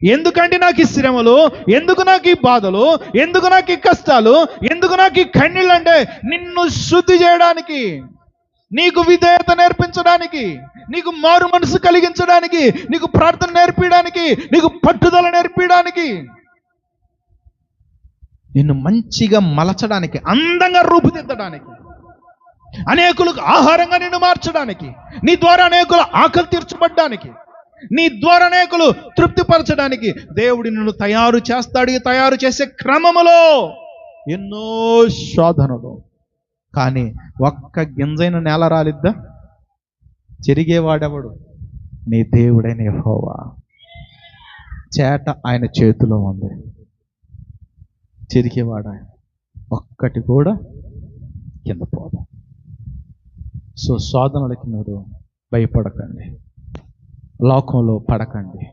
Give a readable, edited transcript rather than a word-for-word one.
ఎందుకంటే నాకు ఈ శ్రమలు, ఎందుకు నాకు ఈ బాధలు, ఎందుకు నాకు ఈ కష్టాలు, ఎందుకు నాకు ఈ కన్నీళ్ళు అంటే నిన్ను శుద్ధి చేయడానికి, నీకు విధేయత నేర్పించడానికి, నీకు మారు మనసు కలిగించడానికి, నీకు ప్రార్థన నేర్పించడానికి, నీకు పట్టుదల నేర్పించడానికి, నిన్ను మంచిగా మలచడానికి, అందంగా రూపుదిద్దడానికి, అనేకులకు ఆహారంగా నిన్ను మార్చడానికి, నీ ద్వారా అనేకులు ఆకలి తీర్చబడ్డానికి, నీ ద్వారా అనేకులు తృప్తిపరచడానికి దేవుడు నిన్ను తయారు చేస్తాడు. తయారు చేసే క్రమములో ఎన్నో శోధనలు. కానీ ఒక్క గింజైన నేల రాలిద్దా? చెరిగేవాడెవడు? నీ దేవుడైన యెహోవా. చేట ఆయన చేతిలో ఉంది, చెరిగేవాడు ఆయన. ఒక్కటి కూడా కింద పోదు. సో శోధనలకి మీరు భయపడకండి, లోకంలో పడకండి.